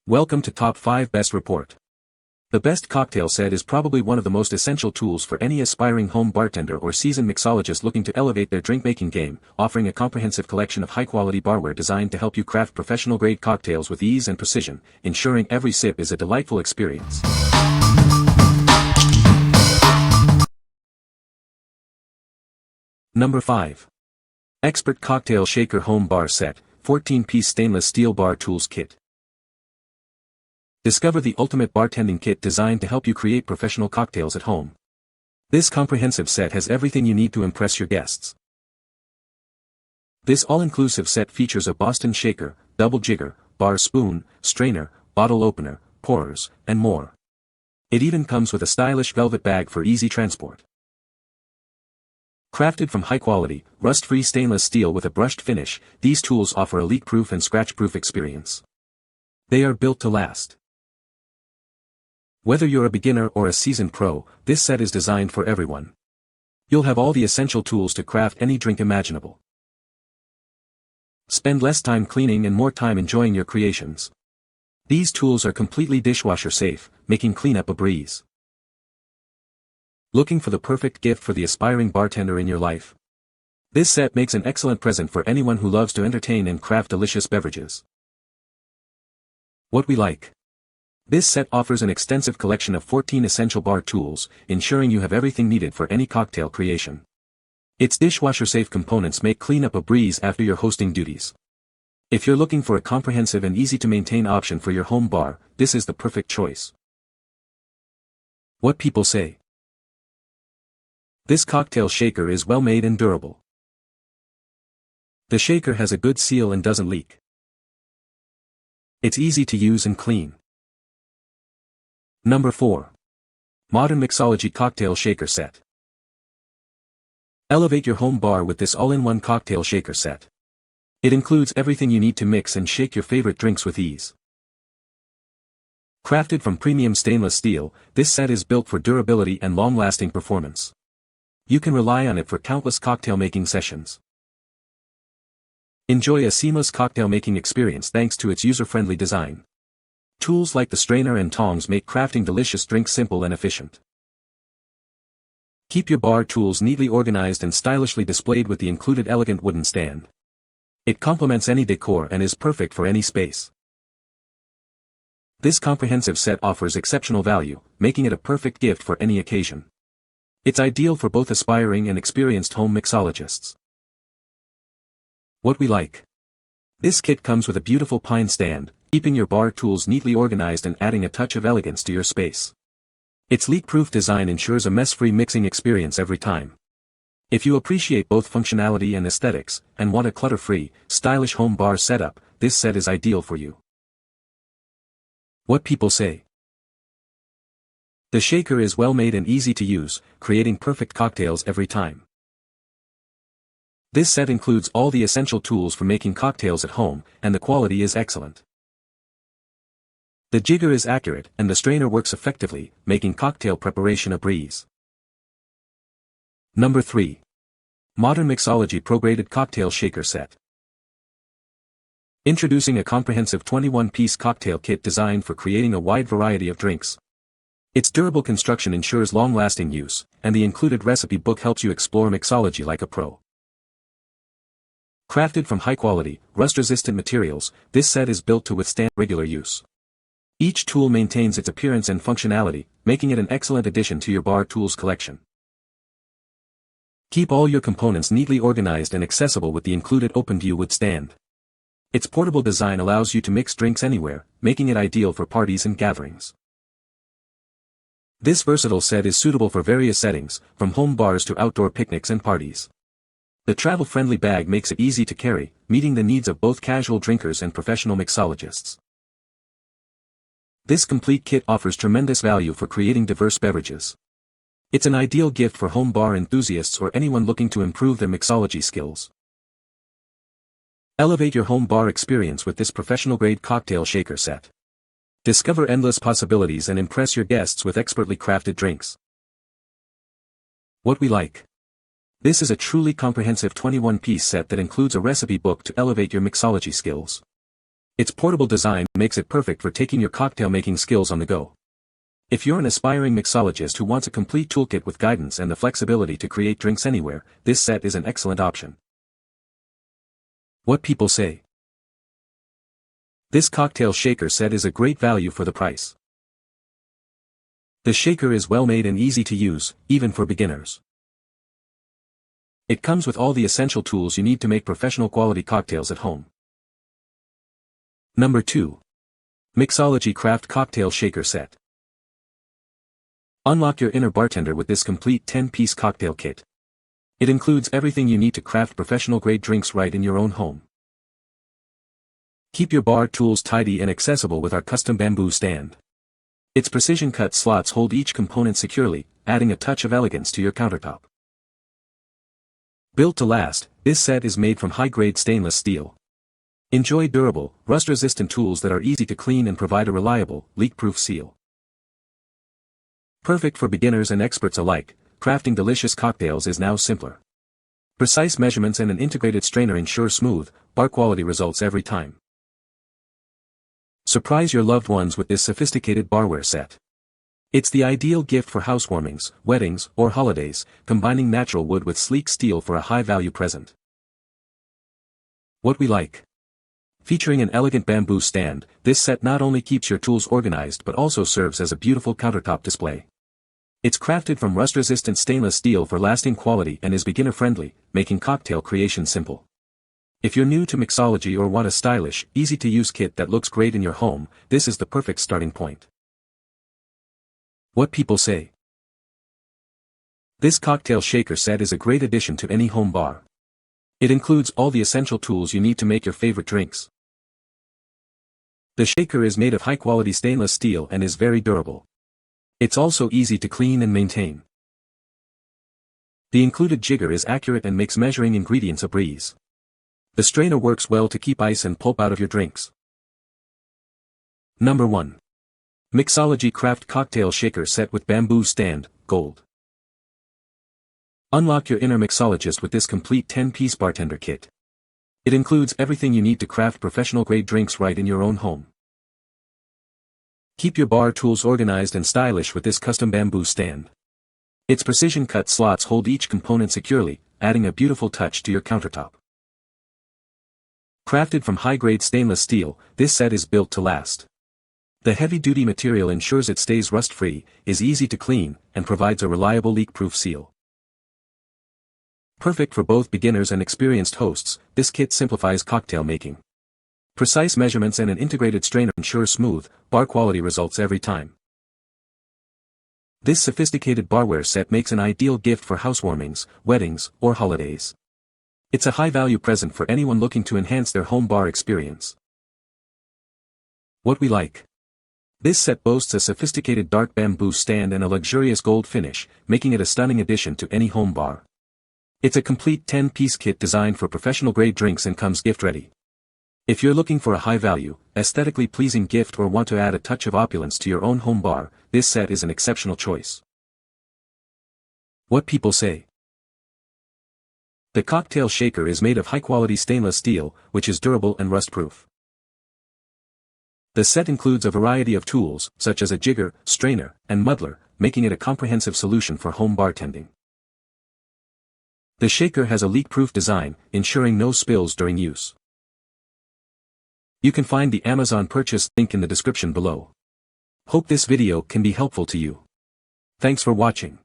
Welcome to Top 5 Best Report. The best cocktail set is probably one of the most essential tools for any aspiring home bartender or seasoned mixologist looking to elevate their drink-making game, offering a comprehensive collection of high-quality barware designed to help you craft professional-grade cocktails with ease and precision, ensuring every sip is a delightful experience. Number 5. Expert Cocktail Shaker Home Bar Set, 14-piece stainless steel bar tools kit. Discover the ultimate bartending kit designed to help you create professional cocktails at home. This comprehensive set has everything you need to impress your guests. This all-inclusive set features a Boston shaker, double jigger, bar spoon, strainer, bottle opener, pourers, and more. It even comes with a stylish velvet bag for easy transport. Crafted from high-quality, rust-free stainless steel with a brushed finish, these tools offer a leak-proof and scratch-proof experience. They are built to last. Whether you're a beginner or a seasoned pro, this set is designed for everyone. You'll have all the essential tools to craft any drink imaginable. Spend less time cleaning and more time enjoying your creations. These tools are completely dishwasher safe, making cleanup a breeze. Looking for the perfect gift for the aspiring bartender in your life? This set makes an excellent present for anyone who loves to entertain and craft delicious beverages. What we like. This set offers an extensive collection of 14 essential bar tools, ensuring you have everything needed for any cocktail creation. Its dishwasher-safe components make cleanup a breeze after your hosting duties. If you're looking for a comprehensive and easy-to-maintain option for your home bar, this is the perfect choice. What people say. This cocktail shaker is well made and durable. The shaker has a good seal and doesn't leak. It's easy to use and clean. Number 4. Modern Mixology Cocktail Shaker Set. Elevate your home bar with this all-in-one cocktail shaker set. It includes everything you need to mix and shake your favorite drinks with ease. Crafted from premium stainless steel, this set is built for durability and long-lasting performance. You can rely on it for countless cocktail-making sessions. Enjoy a seamless cocktail-making experience thanks to its user-friendly design. Tools like the strainer and tongs make crafting delicious drinks simple and efficient. Keep your bar tools neatly organized and stylishly displayed with the included elegant wooden stand. It complements any decor and is perfect for any space. This comprehensive set offers exceptional value, making it a perfect gift for any occasion. It's ideal for both aspiring and experienced home mixologists. What we like. This kit comes with a beautiful pine stand, keeping your bar tools neatly organized and adding a touch of elegance to your space. Its leak-proof design ensures a mess-free mixing experience every time. If you appreciate both functionality and aesthetics, and want a clutter-free, stylish home bar setup, this set is ideal for you. What people say. The shaker is well made and easy to use, creating perfect cocktails every time. This set includes all the essential tools for making cocktails at home, and the quality is excellent. The jigger is accurate and the strainer works effectively, making cocktail preparation a breeze. Number 3. Modern Mixology Pro-Graded Cocktail Shaker Set. Introducing a comprehensive 21-piece cocktail kit designed for creating a wide variety of drinks. Its durable construction ensures long-lasting use, and the included recipe book helps you explore mixology like a pro. Crafted from high-quality, rust-resistant materials, this set is built to withstand regular use. Each tool maintains its appearance and functionality, making it an excellent addition to your bar tools collection. Keep all your components neatly organized and accessible with the included open-view wood stand. Its portable design allows you to mix drinks anywhere, making it ideal for parties and gatherings. This versatile set is suitable for various settings, from home bars to outdoor picnics and parties. The travel-friendly bag makes it easy to carry, meeting the needs of both casual drinkers and professional mixologists. This complete kit offers tremendous value for creating diverse beverages. It's an ideal gift for home bar enthusiasts or anyone looking to improve their mixology skills. Elevate your home bar experience with this professional-grade cocktail shaker set. Discover endless possibilities and impress your guests with expertly crafted drinks. What we like. This is a truly comprehensive 21-piece set that includes a recipe book to elevate your mixology skills. Its portable design makes it perfect for taking your cocktail making skills on the go. If you're an aspiring mixologist who wants a complete toolkit with guidance and the flexibility to create drinks anywhere, this set is an excellent option. What people say. This cocktail shaker set is a great value for the price. The shaker is well made and easy to use, even for beginners. It comes with all the essential tools you need to make professional quality cocktails at home. Number 2. Mixology Craft Cocktail Shaker Set. Unlock your inner bartender with this complete 10-piece cocktail kit. It includes everything you need to craft professional-grade drinks right in your own home. Keep your bar tools tidy and accessible with our custom bamboo stand. Its precision-cut slots hold each component securely, adding a touch of elegance to your countertop. Built to last, this set is made from high-grade stainless steel. Enjoy durable, rust-resistant tools that are easy to clean and provide a reliable, leak-proof seal. Perfect for beginners and experts alike, crafting delicious cocktails is now simpler. Precise measurements and an integrated strainer ensure smooth, bar-quality results every time. Surprise your loved ones with this sophisticated barware set. It's the ideal gift for housewarmings, weddings, or holidays, combining natural wood with sleek steel for a high-value present. What we like. Featuring an elegant bamboo stand, this set not only keeps your tools organized but also serves as a beautiful countertop display. It's crafted from rust-resistant stainless steel for lasting quality and is beginner-friendly, making cocktail creation simple. If you're new to mixology or want a stylish, easy-to-use kit that looks great in your home, this is the perfect starting point. What people say. This cocktail shaker set is a great addition to any home bar. It includes all the essential tools you need to make your favorite drinks. The shaker is made of high-quality stainless steel and is very durable. It's also easy to clean and maintain. The included jigger is accurate and makes measuring ingredients a breeze. The strainer works well to keep ice and pulp out of your drinks. Number 1. Mixology Craft Cocktail Shaker Set with Bamboo Stand, Gold. Unlock your inner mixologist with this complete 10-piece bartender kit. It includes everything you need to craft professional-grade drinks right in your own home. Keep your bar tools organized and stylish with this custom bamboo stand. Its precision-cut slots hold each component securely, adding a beautiful touch to your countertop. Crafted from high-grade stainless steel, this set is built to last. The heavy-duty material ensures it stays rust-free, is easy to clean, and provides a reliable leak-proof seal. Perfect for both beginners and experienced hosts, this kit simplifies cocktail making. Precise measurements and an integrated strainer ensure smooth, bar-quality results every time. This sophisticated barware set makes an ideal gift for housewarmings, weddings, or holidays. It's a high-value present for anyone looking to enhance their home bar experience. What we like. This set boasts a sophisticated dark bamboo stand and a luxurious gold finish, making it a stunning addition to any home bar. It's a complete 10-piece kit designed for professional-grade drinks and comes gift-ready. If you're looking for a high-value, aesthetically pleasing gift or want to add a touch of opulence to your own home bar, this set is an exceptional choice. What people say. The cocktail shaker is made of high-quality stainless steel, which is durable and rust-proof. The set includes a variety of tools, such as a jigger, strainer, and muddler, making it a comprehensive solution for home bartending. The shaker has a leak-proof design, ensuring no spills during use. You can find the Amazon purchase link in the description below. Hope this video can be helpful to you. Thanks for watching.